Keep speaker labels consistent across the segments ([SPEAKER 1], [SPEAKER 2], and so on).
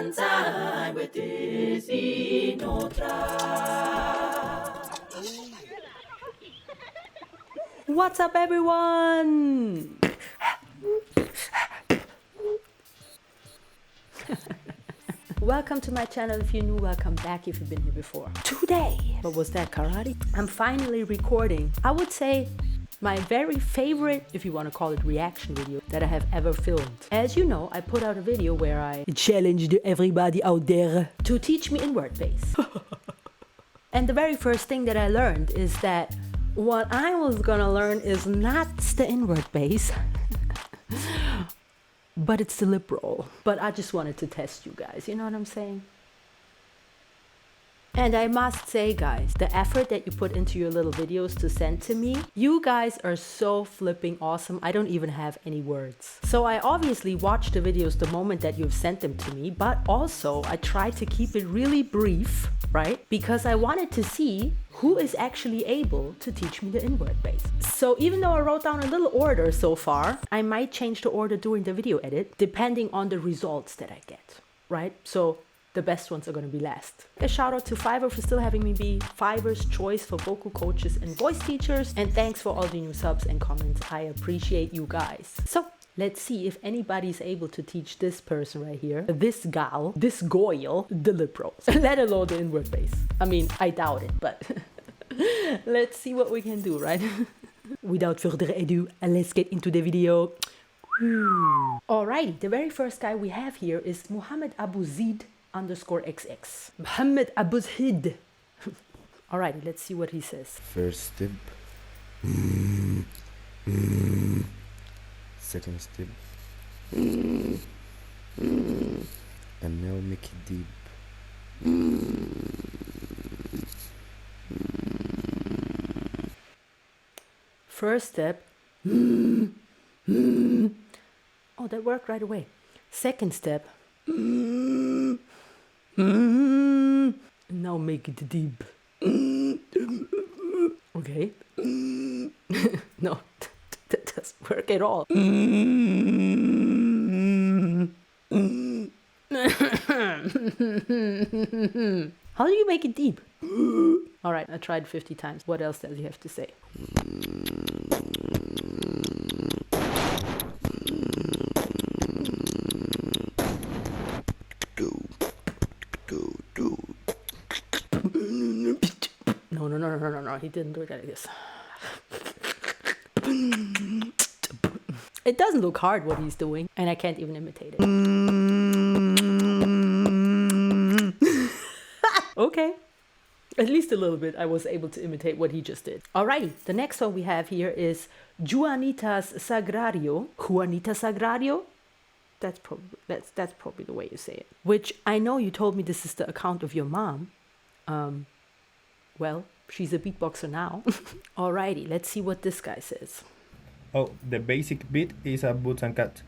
[SPEAKER 1] one time with this What's up, everyone? Welcome to my channel. If you're new, welcome back if you've been here before. Today, what was that, karate? I'm finally recording, I would say, my very favorite, if you want to call it, reaction video that I have ever filmed. As you know, I put out a video where I challenged everybody out there to teach me inward bass. And the very first thing that I learned is that what I was gonna learn is not the inward bass, but it's the lip roll. But I just wanted to test you guys, you know what I'm saying? And I must say, guys, the effort that you put into your little videos to send to me, you guys are so flipping awesome. I don't even have any words. So I obviously watch the videos the moment that you've sent them to me, but also I try to keep it really brief, right? Because I wanted to see who is actually able to teach me the inward bass. So even though I wrote down a little order so far, I might change the order during the video edit, depending on the results that I get, right? So the best ones are going to be last. A shout out to Fiverr for still having me be Fiverr's choice for vocal coaches and voice teachers. And thanks for all the new subs and comments. I appreciate you guys. So let's see if anybody's able to teach this person right here, this gal, this goyle, the lip rolls, let alone the inward bass. I mean, I doubt it, but let's see what we can do, right? Without further ado, let's get into the video. Alrighty, the very first guy we have here is Muhammad Abu Zid _XX. Muhammad Abu Zid. Alrighty, let's see what he says.
[SPEAKER 2] First step. Second step. And now make it deep.
[SPEAKER 1] First step. Oh, that worked right away. Second step. Now make it deep. Okay. No, that doesn't work at all. How do you make it deep? All right, I tried 50 times. What else does he have to say? No, he didn't do it like this. It doesn't look hard what he's doing, and I can't even imitate it. Okay. At least a little bit I was able to imitate what he just did. Alrighty, the next one we have here is Juanita Sagrario. Juanita Sagrario? That's probably the way you say it. Which I know you told me this is the account of your mom. Well, she's a beatboxer now. Alrighty, let's see what this guy says.
[SPEAKER 3] Oh, the basic beat is a boots and cut.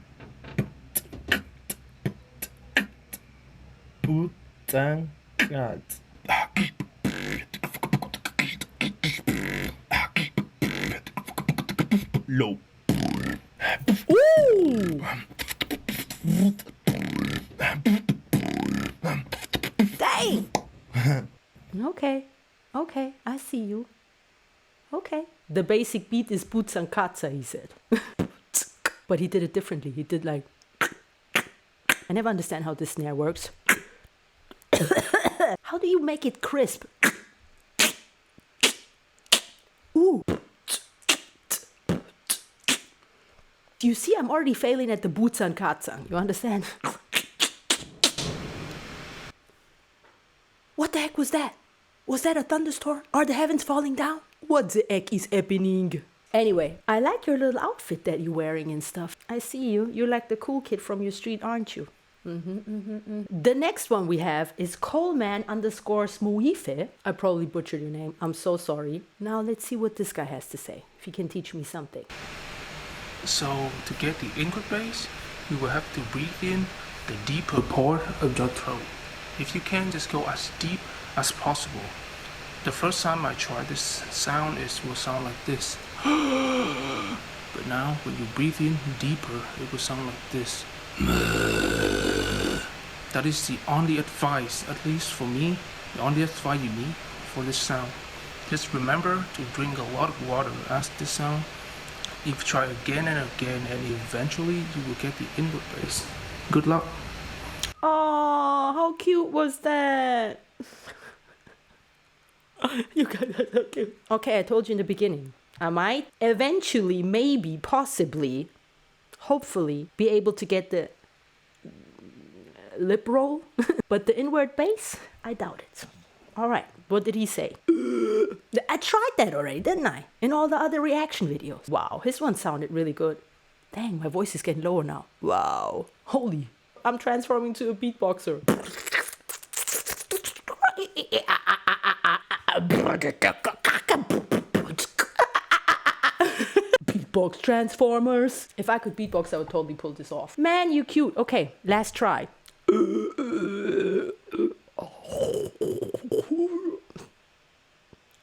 [SPEAKER 3] Boots and cut. Low.
[SPEAKER 1] Ooh! Dang! Okay, I see you. Okay. The basic beat is boots and katsa, he said. But he did it differently. He did like... I never understand how this snare works. How do you make it crisp? Ooh. You see, I'm already failing at the boots and katsa. You understand? What the heck was that? Was that a thunderstorm? Are the heavens falling down? What the heck is happening? Anyway, I like your little outfit that you're wearing and stuff. I see you. You're like the cool kid from your street, aren't you? The next one we have is Coleman _Smuife. I probably butchered your name. I'm so sorry. Now let's see what this guy has to say. If he can teach me something.
[SPEAKER 4] So to get the inward bass, you will have to breathe in the deeper part of your throat. If you can, just go as deep as possible. The first time I tried this sound, will sound like this. But now when you breathe in deeper, it will sound like this. That is the only advice, at least for me, the only advice you need for this sound. Just remember to drink a lot of water as this sound. If you try again and again, and eventually you will get the inward bass. Good luck.
[SPEAKER 1] Oh, how cute was that? You guys are so cute. Okay, I told you in the beginning. I might eventually, maybe, possibly, hopefully, be able to get the lip roll. But the inward bass, I doubt it. All right, what did he say? I tried that already, didn't I? In all the other reaction videos. Wow, his one sounded really good. Dang, my voice is getting lower now. Wow. Holy. I'm transforming to a beatboxer. Beatbox transformers. If I could beatbox, I would totally pull this off. Man, you cute. Okay, last try.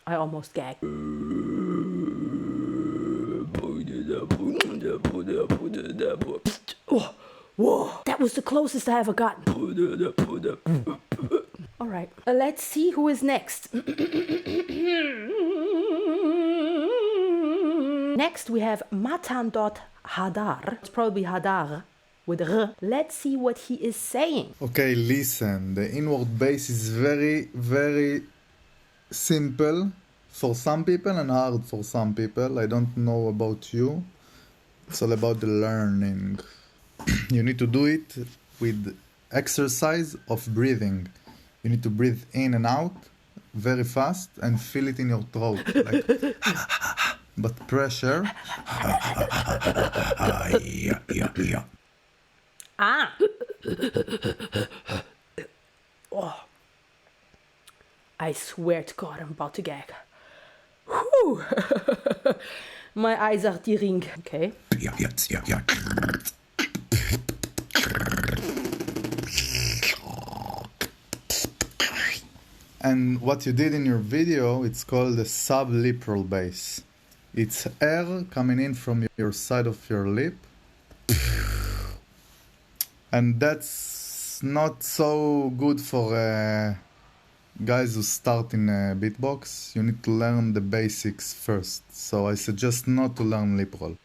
[SPEAKER 1] I almost gagged. Oh, whoa, that was the closest I ever gotten. All right, let's see who is next. Next, we have Matan Hadar. It's probably Hadar with R. Let's see what he is saying.
[SPEAKER 5] Okay, listen. The inward bass is very, very simple for some people and hard for some people. I don't know about you. It's all about the learning. You need to do it with exercise of breathing. You need to breathe in and out very fast and feel it in your throat. Like, but pressure.
[SPEAKER 1] Ah. Oh. I swear to God, I'm about to gag. Whew. My eyes are tearing. Okay.
[SPEAKER 5] And what you did in your video, it's called the sublipral bass. It's air coming in from your side of your lip. And that's not so good for guys who start in beatbox. You need to learn the basics first. So I suggest not to learn lip roll.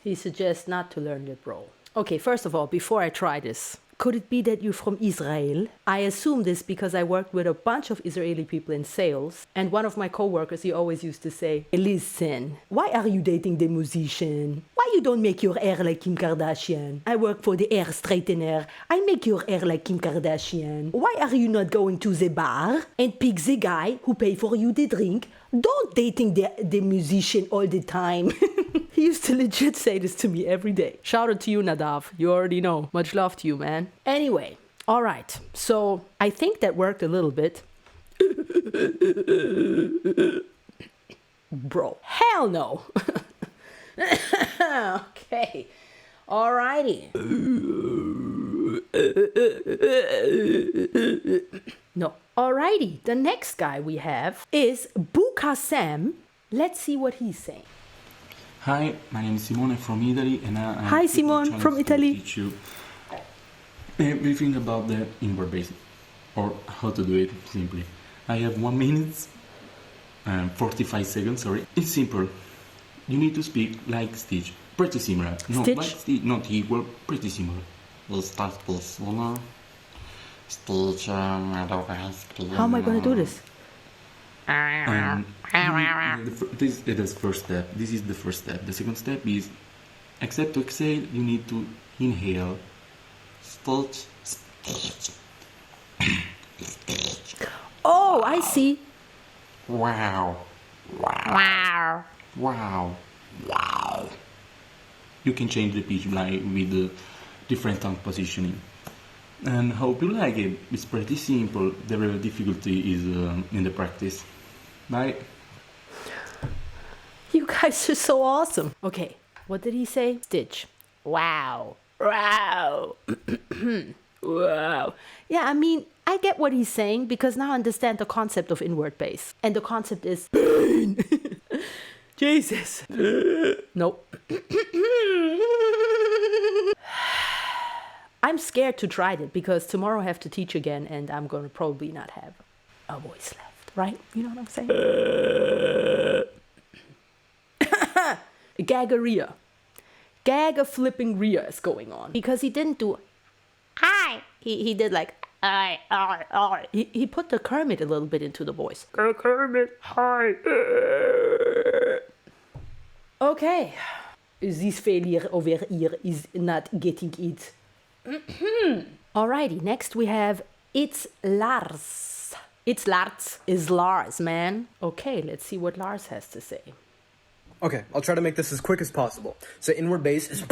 [SPEAKER 1] He suggests not to learn lip roll. Okay, first of all, before I try this, could it be that you're from Israel? I assume this because I worked with a bunch of Israeli people in sales, and one of my coworkers, he always used to say, listen, why are you dating the musician? Why you don't make your hair like Kim Kardashian? I work for the hair straightener. I make your hair like Kim Kardashian. Why are you not going to the bar and pick the guy who pay for you the drink? Don't dating the musician all the time. He used to legit say this to me every day. Shout out to you, Nadav. You already know. Much love to you, man. Anyway, all right. So I think that worked a little bit. Bro, hell no. Okay. Alrighty. No. Alrighty. The next guy we have is Bukasem. Let's see what he's saying.
[SPEAKER 6] Hi, my name is Simone from Italy, and
[SPEAKER 1] Hi, Simone from Italy.
[SPEAKER 6] Teach you everything about the inward bass, or how to do it simply. I have 1 minute and 45 seconds. Sorry, it's simple. You need to speak like Stitch, pretty similar. No,
[SPEAKER 1] Stitch?
[SPEAKER 6] like Stitch, not equal, pretty similar. Stitch.
[SPEAKER 1] How am I going to do this?
[SPEAKER 6] This is the first step. This is the first step. The second step is, except to exhale, you need to inhale.
[SPEAKER 1] Oh, I see.
[SPEAKER 6] Wow. You can change the pitch like with the different tongue positioning. And hope you like it. It's pretty simple. The real difficulty is in the practice. Bye.
[SPEAKER 1] You guys are so awesome. Okay, what did he say? Stitch. Wow. Wow. Wow. Yeah, I mean, I get what he's saying because now I understand the concept of inward bass. And the concept is pain. Jesus. Nope. I I'm scared to try it because tomorrow I have to teach again and I'm going to probably not have a voice left, right? You know what I'm saying? Gagaria. Gaga-flipping-ria is going on. Because he didn't do hi. He did like I. He put the Kermit a little bit into the voice. Kermit, hi. Okay. This failure over here is not getting it. Alrighty, next we have It's Lars. It's Lars. Is Lars, man. Okay, let's see what Lars has to say.
[SPEAKER 7] Okay, I'll try to make this as quick as possible. So inward bass is...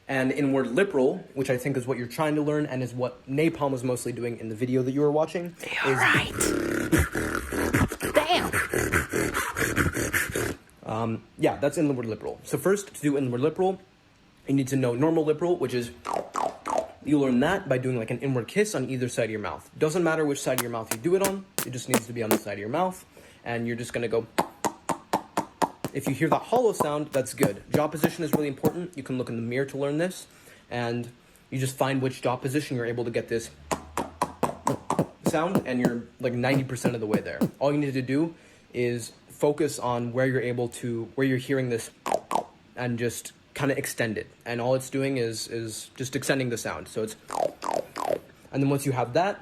[SPEAKER 7] And inward lip roll, which I think is what you're trying to learn and is what Napalm was mostly doing in the video that you were watching.
[SPEAKER 1] You're right. Damn.
[SPEAKER 7] Yeah, that's inward lip roll. So first, to do inward lip roll, you need to know normal lip roll, which is... You learn that by doing like an inward kiss on either side of your mouth. Doesn't matter which side of your mouth you do it on. It just needs to be on the side of your mouth. And you're just going to go... If you hear that hollow sound, that's good. Jaw position is really important. You can look in the mirror to learn this. And you just find which jaw position you're able to get this sound. And you're like 90% of the way there. All you need to do is focus on where you're able to... Where you're hearing this... And just kind of extend it. And all it's doing is just extending the sound. So it's... And then once you have that,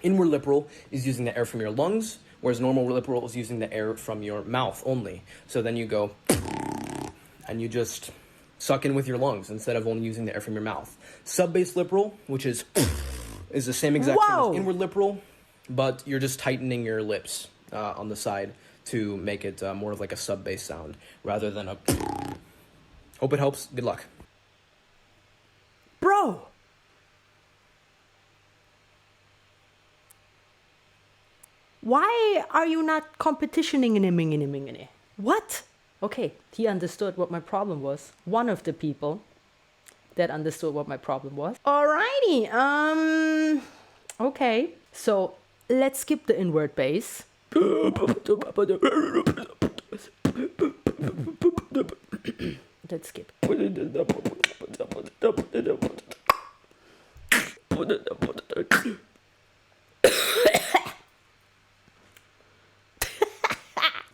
[SPEAKER 7] inward lip roll is using the air from your lungs, whereas normal lip roll is using the air from your mouth only. So then you go, and you just suck in with your lungs instead of only using the air from your mouth. Sub-bass lip roll, which is the same exact thing as inward lip roll, but you're just tightening your lips on the side to make it more of like a sub-bass sound rather than a... Hope it helps. Good luck.
[SPEAKER 1] Bro! Why are you not competitioning in a What? Okay, he understood what my problem was. One of the people that understood what my problem was. Alrighty, okay. So, let's skip the inward bass. Let's skip.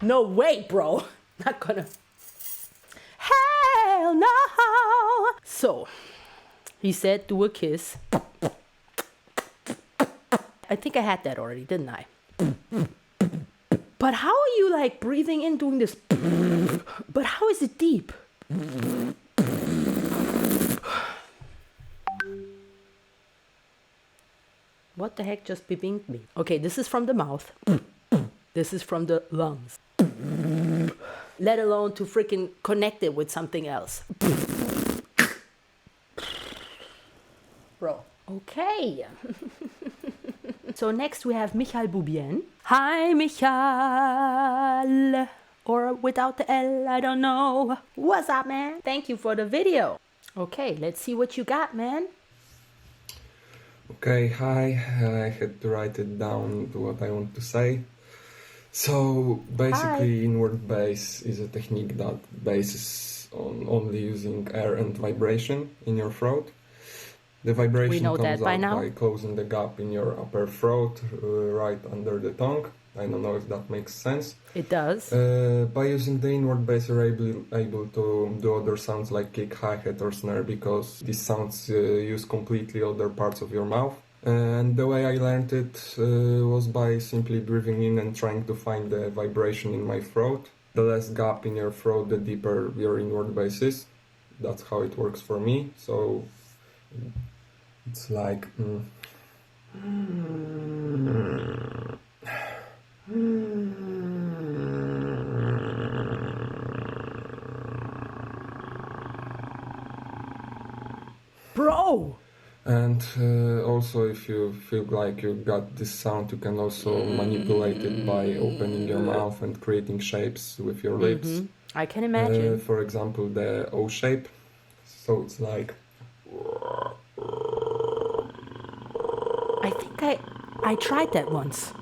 [SPEAKER 1] No way, bro. Not gonna. Hell no. So, he said do a kiss. I think I had that already, didn't I? But how are you like breathing in doing this? But how is it deep? What the heck just bebinged me? Okay, this is from the mouth. This is from the lungs. Let alone to freaking connect it with something else. Bro. Okay. So next we have Michal Boubien. Hi, Michal. Or without the L, I don't know. What's up, man? Thank you for the video. Okay, let's see what you got, man.
[SPEAKER 8] Okay, hi. I had to write it down to what I want to say. So basically, inward bass is a technique that bases on only using air and vibration in your throat. The vibration comes out by closing the gap in your upper throat, right under the tongue. I don't know if that makes sense.
[SPEAKER 1] It does.
[SPEAKER 8] By using the inward bass, you're able to do other sounds like kick, hi-hat or snare, because these sounds use completely other parts of your mouth. And the way I learned it was by simply breathing in and trying to find the vibration in my throat. The less gap in your throat, the deeper your inward bass is. That's how it works for me. So it's like...
[SPEAKER 1] Bro!
[SPEAKER 8] And also, if you feel like you got this sound, you can also manipulate it by opening your mouth and creating shapes with your lips.
[SPEAKER 1] I can imagine.
[SPEAKER 8] For example, the O shape. So it's like...
[SPEAKER 1] I think I tried that once.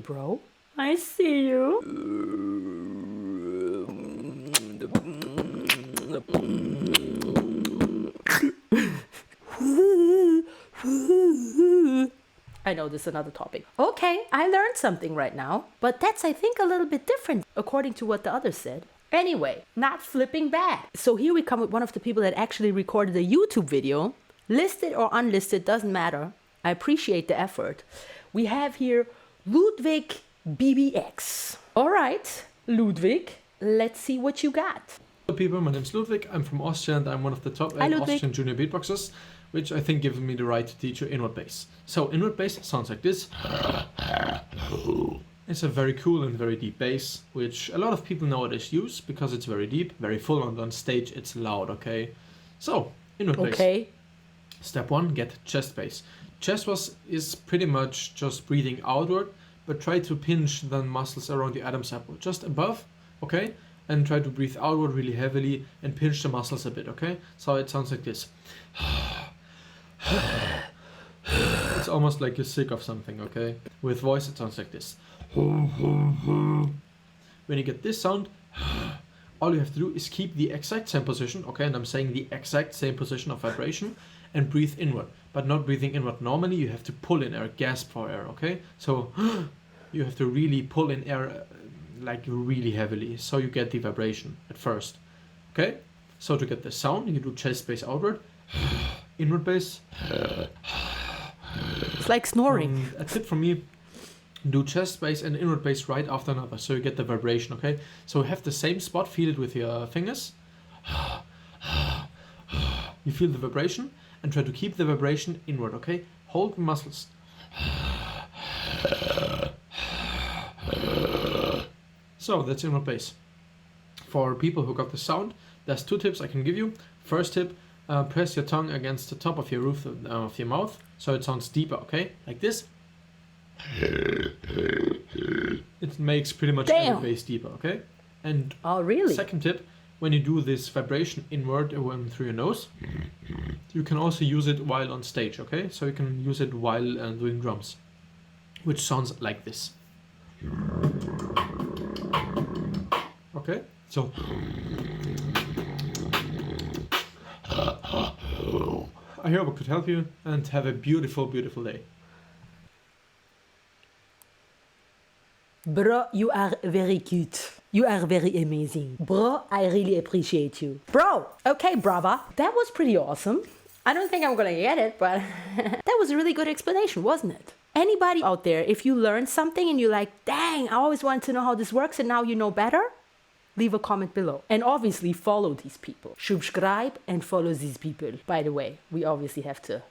[SPEAKER 1] bro. I see you. I know this is another topic. Okay, I learned something right now, but that's, I think, a little bit different according to what the others said. Anyway, not flipping back. So here we come with one of the people that actually recorded a YouTube video. Listed or unlisted, doesn't matter. I appreciate the effort. We have here Ludwig BBX. All right, Ludwig, let's see what you got.
[SPEAKER 9] Hello people, my name is Ludwig. I'm from Austria and I'm one of the top 8 Austrian junior beatboxers, which I think gives me the right to teach you inward bass. So inward bass sounds like this. It's a very cool and very deep bass, which a lot of people nowadays use because it's very deep, very full, and on stage it's loud, okay? So, inward bass.
[SPEAKER 1] Okay.
[SPEAKER 9] Step 1, get chest bass. Chest bass is pretty much just breathing outward, but try to pinch the muscles around the Adam's apple, just above, okay? And try to breathe outward really heavily and pinch the muscles a bit, okay? So it sounds like this. It's almost like you're sick of something, okay? With voice it sounds like this. When you get this sound, all you have to do is keep the exact same position, okay? And I'm saying the exact same position of vibration, and breathe inward. But not breathing inward normally, you have to pull in air, gasp for air, okay? So you have to really pull in air like really heavily, so you get the vibration at first, okay? So to get the sound, you do chest bass outward, inward bass.
[SPEAKER 1] It's like snoring.
[SPEAKER 9] A tip from me, do chest bass and inward bass right after another, so you get the vibration, okay? So have the same spot, feel it with your fingers. You feel the vibration and try to keep the vibration inward, okay? Hold the muscles. So that's inward bass. For people who got the sound, there's 2 tips I can give you. First tip, press your tongue against the top of your roof of your mouth, so it sounds deeper, okay? Like this. It makes pretty much every bass deeper, okay? And
[SPEAKER 1] oh, really?
[SPEAKER 9] Second tip, when you do this vibration inward through your nose, you can also use it while on stage, okay? So you can use it while doing drums, which sounds like this. Okay, so I hope I could help you, and have a beautiful, beautiful day.
[SPEAKER 1] Bro, you are very cute. You are very amazing. Bro, I really appreciate you. Bro, okay, brava. That was pretty awesome. I don't think I'm gonna get it, but that was a really good explanation, wasn't it? Anybody out there, if you learned something and you're like, dang, I always wanted to know how this works and now you know better, leave a comment below. And obviously follow these people. Subscribe and follow these people. By the way, we obviously have to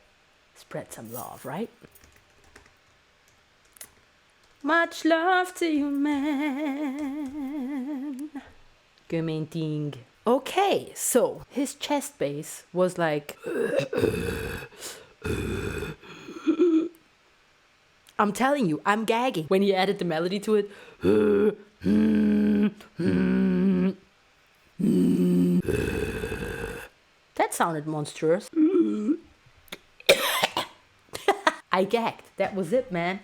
[SPEAKER 1] spread some love, right? Much love to you, man. Gemeenting. Okay, so his chest bass was like... I'm telling you, I'm gagging. When he added the melody to it... That sounded monstrous. I gagged. That was it, man.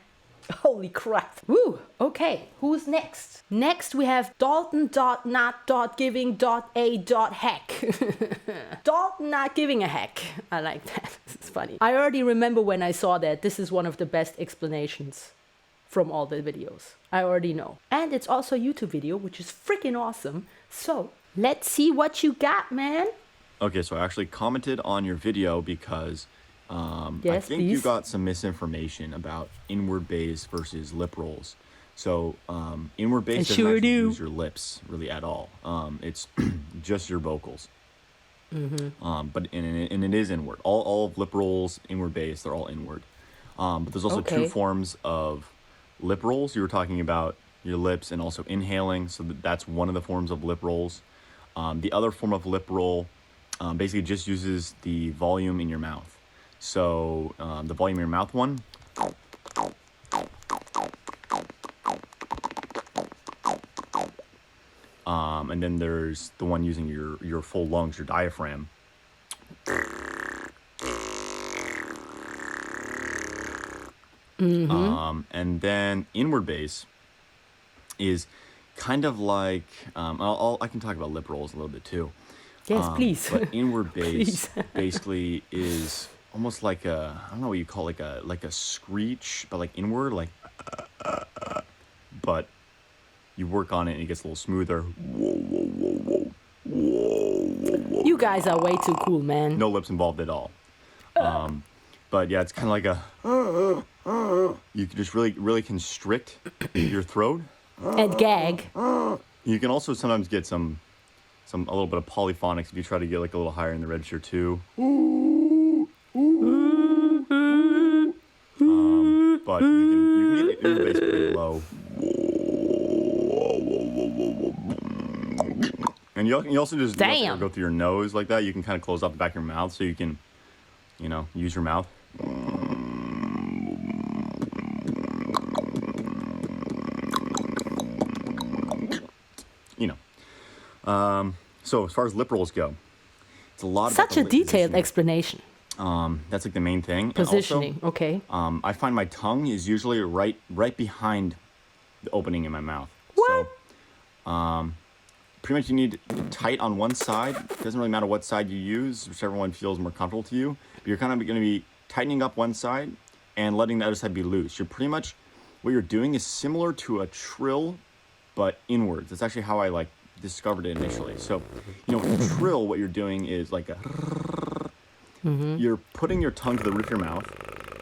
[SPEAKER 1] Holy crap. Woo. Okay, who's next? Next we have Dalton.not.giving.a.heck. Dalton not giving a heck. I like that. It's funny. I already remember when I saw that. This is one of the best explanations from all the videos. I already know. And it's also a YouTube video, which is freaking awesome. So let's see what you got, man.
[SPEAKER 10] Okay, so I actually commented on your video because
[SPEAKER 1] yes,
[SPEAKER 10] I think
[SPEAKER 1] please.
[SPEAKER 10] you got some misinformation about inward bass versus lip rolls. So inward bass doesn't actually use your lips really at all. It's just your vocals. But it is inward. All of lip rolls, inward bass, they're all inward. But there's also 2 forms of lip rolls. You were talking about your lips and also inhaling, so that's one of the forms of lip rolls. The other form of lip roll basically just uses the volume in your mouth. So the volume in your mouth one, and then there's the one using your full lungs, your diaphragm. And then inward bass is kind of like, I can talk about lip rolls a little bit too.
[SPEAKER 1] Yes, please.
[SPEAKER 10] But inward bass
[SPEAKER 1] Please.
[SPEAKER 10] basically is almost like a, I don't know what you call it, like a screech, but like inward, like, but you work on it and it gets a little smoother.
[SPEAKER 1] You guys are way too cool, man.
[SPEAKER 10] No lips involved at all. But yeah, it's kind of like a, you can just really constrict your throat.
[SPEAKER 1] And gag.
[SPEAKER 10] You can also sometimes get a little bit of polyphonics if you try to get like a little higher in the register too. But you can get inward bass pretty low. And you also just go through your nose like that. You can kind of close off the back of your mouth so you can, use your mouth. So as far as lip rolls go, it's a lot about
[SPEAKER 1] Such a detailed explanation.
[SPEAKER 10] That's like the main thing.
[SPEAKER 1] Positioning,
[SPEAKER 10] and also,
[SPEAKER 1] okay.
[SPEAKER 10] I find my tongue is usually right behind the opening in my mouth.
[SPEAKER 1] What?
[SPEAKER 10] So, pretty much you need tight on one side. It doesn't really matter what side you use, whichever one feels more comfortable to you. But you're kind of going to be tightening up one side and letting the other side be loose. You're pretty much, what you're doing is similar to a trill, but inwards. That's actually how I discovered it initially. So, with a trill, what you're doing is like a, you're putting your tongue to the roof of your mouth,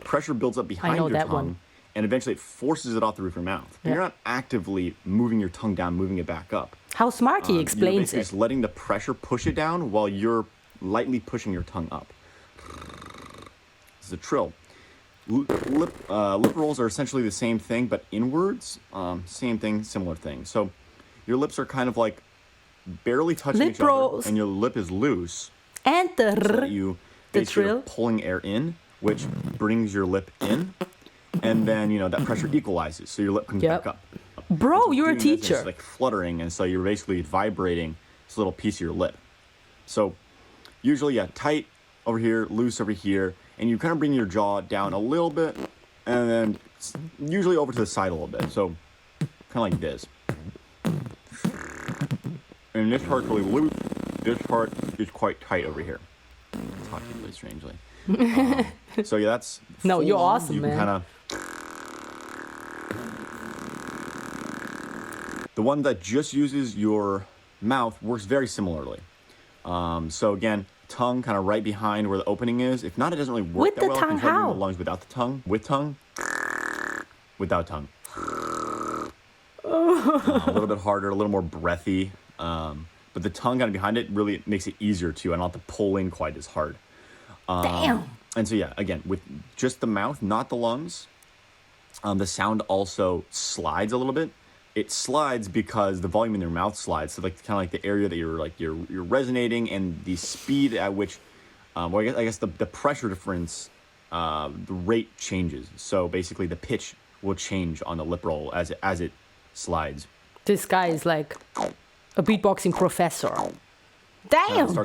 [SPEAKER 10] pressure builds up behind your tongue, and eventually it forces it off the roof of your mouth. Yeah. You're not actively moving your tongue down, moving it back up.
[SPEAKER 1] How smart he explains
[SPEAKER 10] it. Just letting the pressure push it down while you're lightly pushing your tongue up. This is a trill. Lip rolls are essentially the same thing, but inwards, same thing, similar thing. So your lips are kind of like barely touching each other, and your lip is loose.
[SPEAKER 1] And
[SPEAKER 10] so that you basically are pulling air in, which brings your lip in, and then that pressure equalizes, so your lip comes back up.
[SPEAKER 1] Bro,
[SPEAKER 10] so
[SPEAKER 1] you're a teacher.
[SPEAKER 10] It's like fluttering, and so you're basically vibrating this little piece of your lip. So usually, tight over here, loose over here, and you kind of bring your jaw down a little bit, and then usually over to the side a little bit. So kind of like this. And this part's really loose. This part is quite tight over here. It's talking really strangely. So yeah, that's
[SPEAKER 1] no, you're awesome,
[SPEAKER 10] you
[SPEAKER 1] man.
[SPEAKER 10] Kind of. The one that just uses your mouth works very similarly. So again, tongue kind of right behind where the opening is. If not, it doesn't really work that well.
[SPEAKER 1] With the tongue, how?
[SPEAKER 10] The lungs without the tongue. With tongue. Without tongue. A little bit harder, a little more breathy. But the tongue kind of behind it really makes it easier too. I don't have to pull in quite as hard.
[SPEAKER 1] Damn.
[SPEAKER 10] And so yeah, again, with just the mouth, not the lungs, the sound also slides a little bit. It slides because the volume in your mouth slides. So kind of like the area that you're resonating, and the speed at which, I guess the pressure difference, the rate changes. So basically the pitch will change on the lip roll as it slides.
[SPEAKER 1] This guy is like a beatboxing professor. Damn.
[SPEAKER 10] I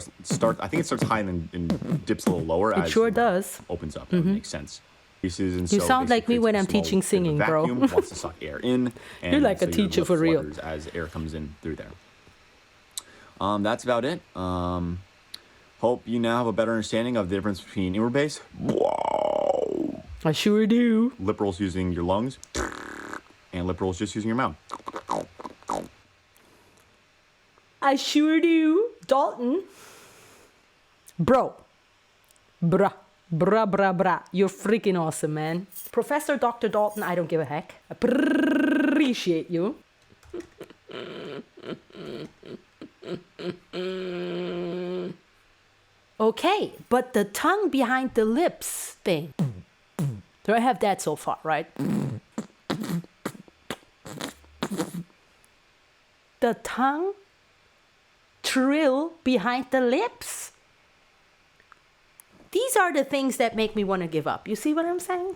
[SPEAKER 10] think it starts high and dips a little lower.
[SPEAKER 1] It sure does.
[SPEAKER 10] Opens up. That makes sense.
[SPEAKER 1] You sound like me when I'm teaching singing, bro.
[SPEAKER 10] Vacuum wants to suck air in. And
[SPEAKER 1] you're like a teacher for real.
[SPEAKER 10] As air comes in through there. That's about it. Hope you now have a better understanding of the difference between inward bass. Wow.
[SPEAKER 1] I sure do.
[SPEAKER 10] Lip rolls using your lungs, and lip rolls just using your mouth.
[SPEAKER 1] I sure do. Dalton. Bro. Bruh. Bruh. You're freaking awesome, man. Professor Dr. Dalton, I don't give a heck. I appreciate you. Okay, but the tongue behind the lips thing. So I have that so far, right? The tongue trill behind the lips. These are the things that make me want to give up. You see what I'm saying?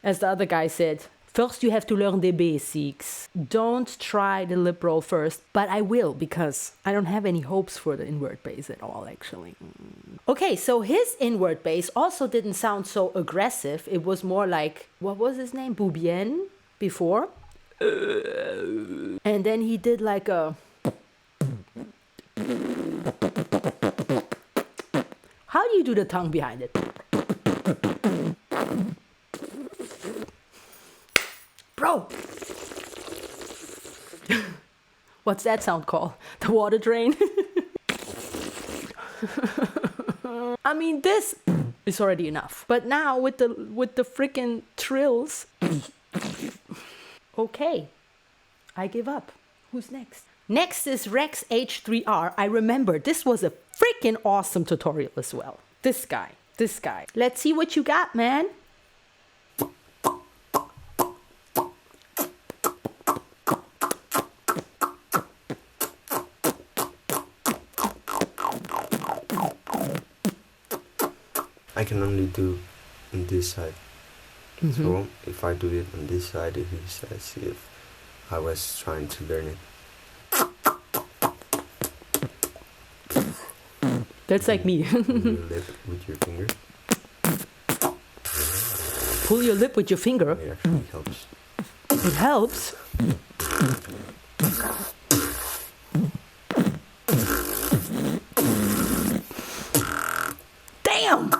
[SPEAKER 1] As the other guy said, First, you have to learn the basics. Don't try the lip roll first, but I will because I don't have any hopes for the inward bass at all, actually. Okay, so his inward bass also didn't sound so aggressive. It was more like, what was his name? Boubien before. And then he did like a... How do you do the tongue behind it? Bro! What's that sound called? The water drain? I mean, this is already enough. But now with the freaking trills... Okay, I give up. Who's next? Next is Rex H3R. I remember this was a freaking awesome tutorial as well. This guy. Let's see what you got, man.
[SPEAKER 2] I can only do on this side. So if I do it on this side, it is as if I was trying to learn it.
[SPEAKER 1] That's like me.
[SPEAKER 2] Pull your lip with your finger.
[SPEAKER 1] Pull your lip with your finger?
[SPEAKER 2] It actually helps.
[SPEAKER 1] It helps? Damn!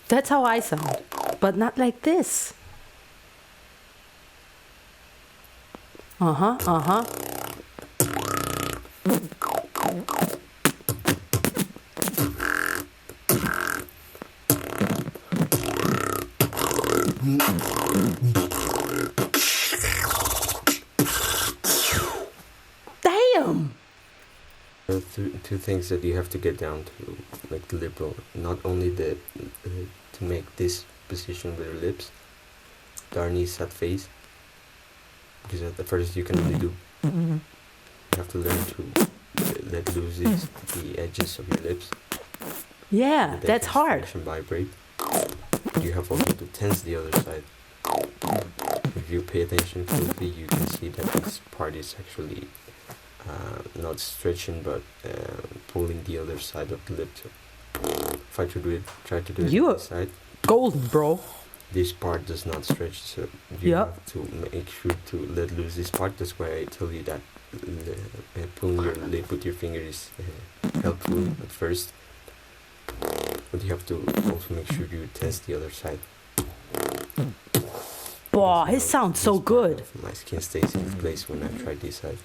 [SPEAKER 1] That's how I sound, but not like this. Damn!
[SPEAKER 2] There are two things that you have to get down to, like the lip roll. Not only to make this position with your lips, darnish that face, because at the first you can only do. You have to learn to let loose the edges of your lips.
[SPEAKER 1] Yeah, that's hard.
[SPEAKER 2] And vibrate. You have also to tense the other side. If you pay attention closely, you can see that this part is actually not stretching, but pulling the other side of the lip too. If I try to do it on this side.
[SPEAKER 1] Golden, bro.
[SPEAKER 2] This part does not stretch, so you have to make sure to let loose this part. That's why I told you that pulling your lip with your finger is helpful at first. But you have to also make sure you test the other side.
[SPEAKER 1] Wow, his sounds so good.
[SPEAKER 2] My skin stays in place when I try this side.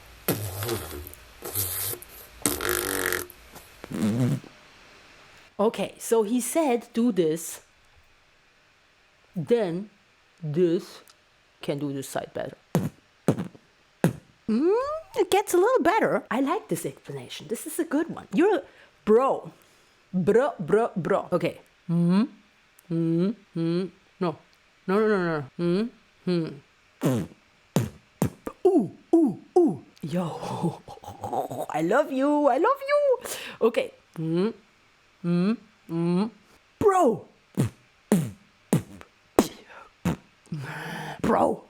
[SPEAKER 1] Okay, so he said do this, then this can do this side better. It gets a little better. I like this explanation. This is a good one. You're a bro. Bro. Okay. No. Ooh. Yo. I love you. Okay. Bro.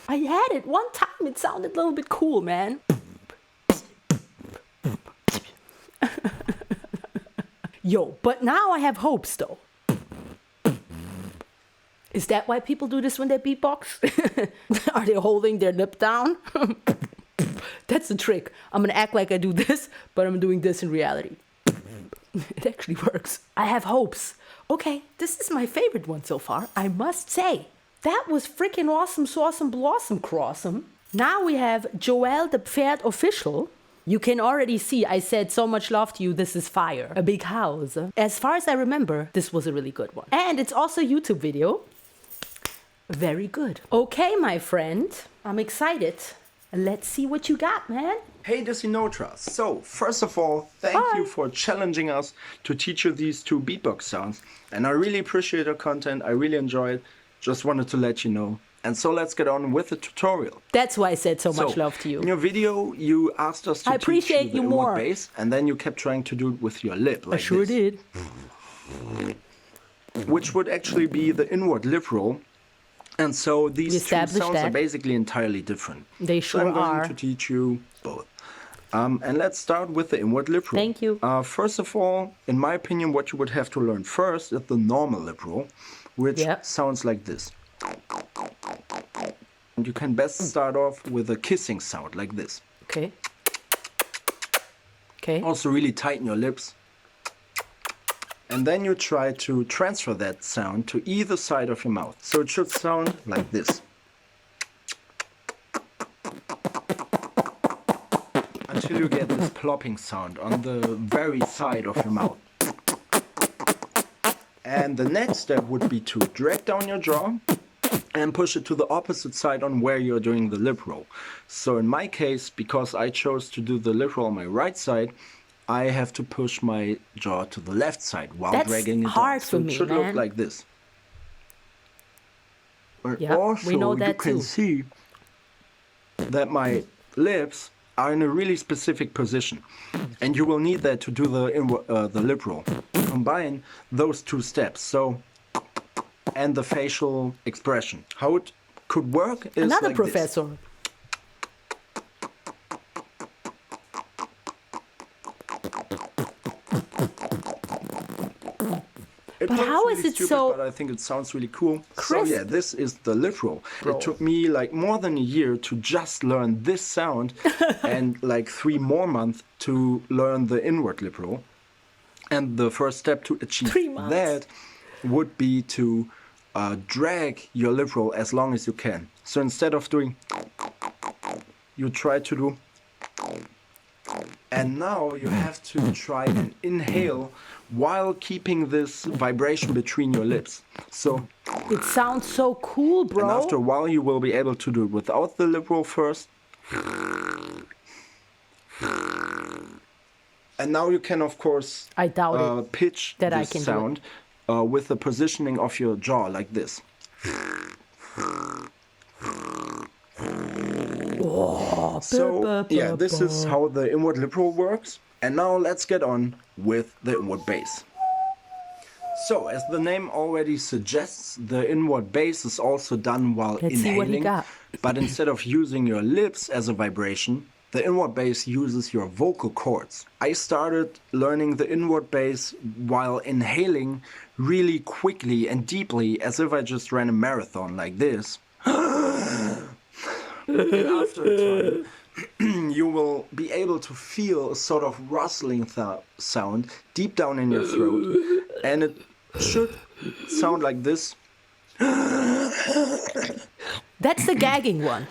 [SPEAKER 1] I had it one time. It sounded a little bit cool, man. Yo, but now I have hopes, though. Is that why people do this when they beatbox? Are they holding their lip down? That's the trick. I'm gonna act like I do this, but I'm doing this in reality. It actually works. I have hopes. Okay, this is my favorite one so far, I must say. That was freaking awesome, sauceum, blossom, crossum. Now we have Joelle Tepferd official. You can already see I said so much love to you, this is fire. A big house. As far as I remember, this was a really good one. And it's also a YouTube video. Very good. Okay, my friend, I'm excited Let's see what you got, man.
[SPEAKER 11] Hey Dissinotra, so first of all, thank you for challenging us to teach you these 2 beatbox sounds. And I really appreciate your content, I really enjoy it. Just wanted to let you know. And so let's get on with the tutorial.
[SPEAKER 1] That's why I said so much love to you.
[SPEAKER 11] In your video, you asked us to teach you the inward bass, and then you kept trying to do it with your lip, like
[SPEAKER 1] I sure did.
[SPEAKER 11] Which would actually be the inward lip roll. And so these 2 sounds are basically entirely different.
[SPEAKER 1] They sure
[SPEAKER 11] so I'm going
[SPEAKER 1] are.
[SPEAKER 11] to teach you both. And let's start with the inward lip roll.
[SPEAKER 1] Thank you.
[SPEAKER 11] First of all, in my opinion, what you would have to learn first is the normal lip roll, which sounds like this. And you can best start off with a kissing sound like this.
[SPEAKER 1] Okay. Okay.
[SPEAKER 11] Also really tighten your lips. And then you try to transfer that sound to either side of your mouth. So it should sound like this. Until you get this plopping sound on the very side of your mouth. And the next step would be to drag down your jaw and push it to the opposite side on where you're doing the lip roll. So in my case, because I chose to do the lip roll on my right side, I have to push my jaw to the left side while dragging it down.
[SPEAKER 1] Hard for me,
[SPEAKER 11] it should look like this.
[SPEAKER 1] Yeah,
[SPEAKER 11] also,
[SPEAKER 1] we know that
[SPEAKER 11] you can see that my lips are in a really specific position, and you will need that to do the lip roll. Combine those 2 steps, so and the facial expression. How it could work is
[SPEAKER 1] another
[SPEAKER 11] like
[SPEAKER 1] professor.
[SPEAKER 11] This.
[SPEAKER 1] But how is it so?
[SPEAKER 11] But I think it sounds really cool.
[SPEAKER 1] Crisp.
[SPEAKER 11] So yeah, this is the lip roll. It took me like more than a year to just learn this sound, and like 3 more months to learn the inward lip roll. And the first step to achieve that would be to drag your lip roll as long as you can. So instead of doing, you try to do, and now you have to try and inhale while keeping this vibration between your lips. So
[SPEAKER 1] it sounds so cool, bro.
[SPEAKER 11] And after a while you will be able to do it without the lip roll first. And now you can, of course, pitch
[SPEAKER 1] that
[SPEAKER 11] this sound with the positioning of your jaw like this.
[SPEAKER 1] Oh,
[SPEAKER 11] so, yeah, this is how the inward lip roll works. And now let's get on with the inward bass. So, as the name already suggests, the inward bass is also done while inhaling.
[SPEAKER 1] See what he got.
[SPEAKER 11] But instead of using your lips as a vibration, the inward bass uses your vocal cords. I started learning the inward bass while inhaling really quickly and deeply, as if I just ran a marathon like this. And after a time, you will be able to feel a sort of rustling sound deep down in your throat, and it should sound like this.
[SPEAKER 1] That's the gagging one.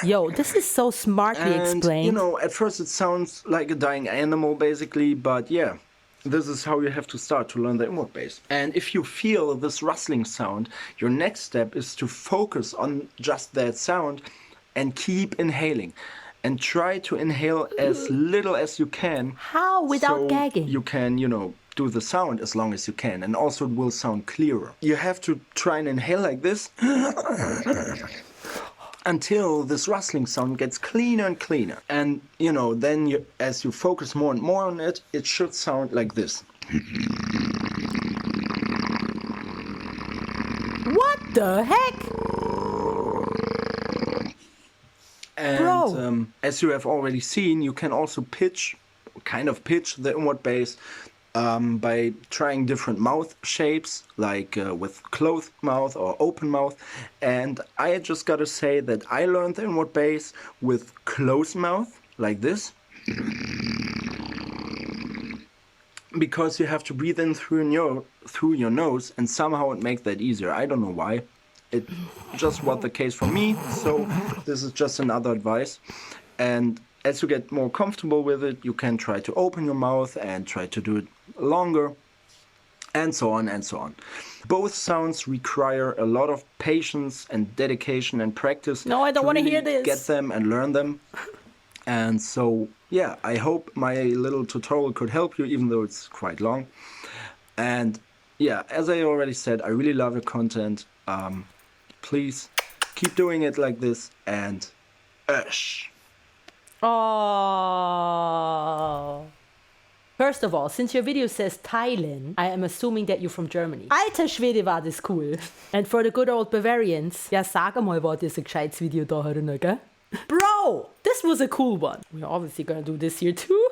[SPEAKER 1] Yo, this is so smartly explained.
[SPEAKER 11] You know, at first it sounds like a dying animal, basically, but yeah, this is how you have to start to learn the inward bass. And if you feel this rustling sound, your next step is to focus on just that sound and keep inhaling. And try to inhale as little as you can.
[SPEAKER 1] How? Without gagging?
[SPEAKER 11] You can, you know, do the sound as long as you can, and also it will sound clearer. You have to try and inhale like this until this rustling sound gets cleaner and cleaner. And, you know, then as you focus more and more on it, it should sound like this.
[SPEAKER 1] What the heck?
[SPEAKER 11] And as you have already seen, you can also pitch the inward bass by trying different mouth shapes, like with closed mouth or open mouth. And I just gotta say that I learned the inward bass with closed mouth, like this. Because you have to breathe in through your nose, and somehow it makes that easier. I don't know why. It just was the case for me, so this is just another advice. And as you get more comfortable with it, you can try to open your mouth and try to do it longer. and so on and so on. Both sounds require a lot of patience and dedication and practice.
[SPEAKER 1] No, I don't want to hear
[SPEAKER 11] really
[SPEAKER 1] this.
[SPEAKER 11] Get them and learn them. And so, yeah, I hope my little tutorial could help you, even though it's quite long. And yeah, as I already said, I really love your content. Please keep doing it like this, and
[SPEAKER 1] Oh. First of all, since your video says Thailand, I am assuming that you're from Germany. Alter Schwede, war das cool. And for the good old Bavarians, ja, sag mal, war das ein gescheites Video da drinnen, gell? Bro, this was a cool one. We're obviously gonna do this here too.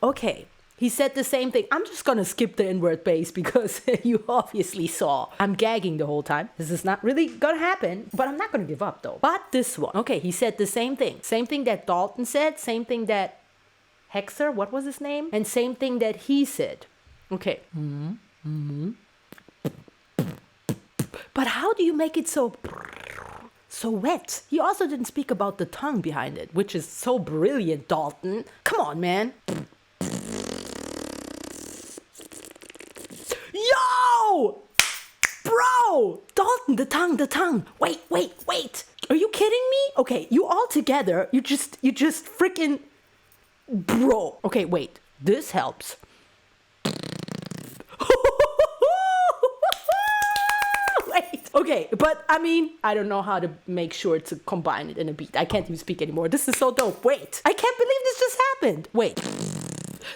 [SPEAKER 1] Okay. He said the same thing. I'm just gonna skip the inward bass because you obviously saw I'm gagging the whole time. This is not really gonna happen, but I'm not gonna give up though. But this one, okay, he said the same thing. Same thing that Dalton said, same thing that Hexer, what was his name? And same thing that he said. Okay. But how do you make it so wet? He also didn't speak about the tongue behind it, which is so brilliant, Dalton. Come on, man. Yo! Bro! Dalton, the tongue. Wait. Are you kidding me? Okay, you all together, you just freaking... Bro. Okay, wait. This helps. Wait. Okay, but I mean, I don't know how to make sure to combine it in a beat. I can't even speak anymore. This is so dope. Wait. I can't believe this just happened. Wait.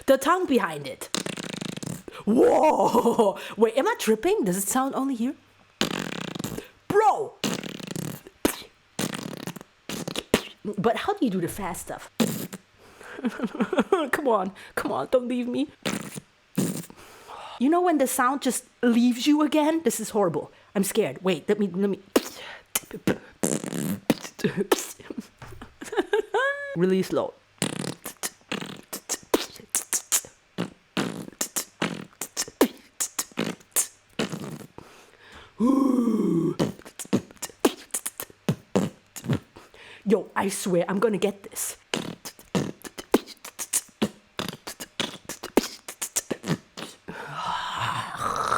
[SPEAKER 1] The tongue behind it. Whoa! Wait, am I tripping? Does it sound only here? Bro! But how do you do the fast stuff? Come on, don't leave me. You know when the sound just leaves you again? This is horrible. I'm scared. Wait, let me. Really slow. Yo, I swear I'm gonna get this.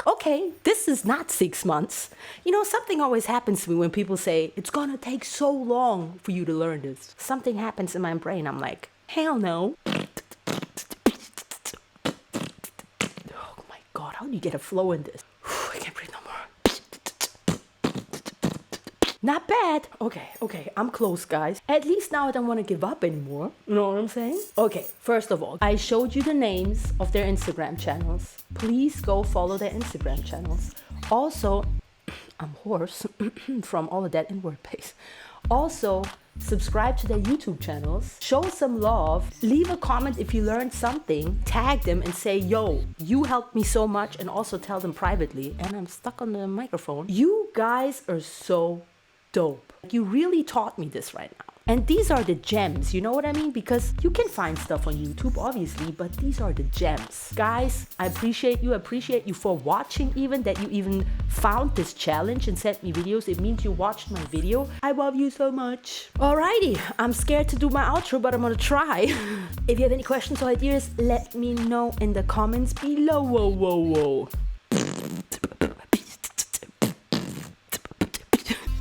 [SPEAKER 1] Okay, this is not 6 months. You know, something always happens to me when people say, it's gonna take so long for you to learn this. Something happens in my brain. I'm like, hell no. Oh my God, how do you get a flow in this? I can't breathe no more. Not bad. Okay, I'm close, guys. At least now I don't want to give up anymore. You know what I'm saying? Okay, first of all, I showed you the names of their Instagram channels. Please go follow their Instagram channels. Also, I'm hoarse from all of that inward bass. Also, subscribe to their YouTube channels. Show some love. Leave a comment if you learned something. Tag them and say, yo, you helped me so much. And also tell them privately. And I'm stuck on the microphone. You guys are so dope. You really taught me this right now. And these are the gems, you know what I mean? Because you can find stuff on YouTube, obviously, but these are the gems. Guys, I appreciate you for watching even, that you even found this challenge and sent me videos. It means you watched my video. I love you so much. Alrighty, I'm scared to do my outro, but I'm gonna try. If you have any questions or ideas, let me know in the comments below. Whoa.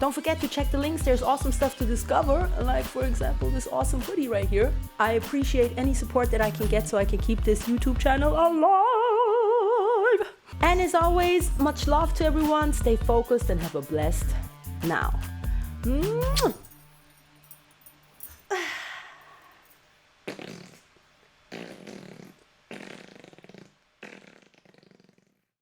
[SPEAKER 1] Don't forget to check the links. There's awesome stuff to discover, like for example this awesome hoodie right here. I appreciate any support that I can get so I can keep this YouTube channel alive. And as always, much love to everyone. Stay focused and have a blessed now.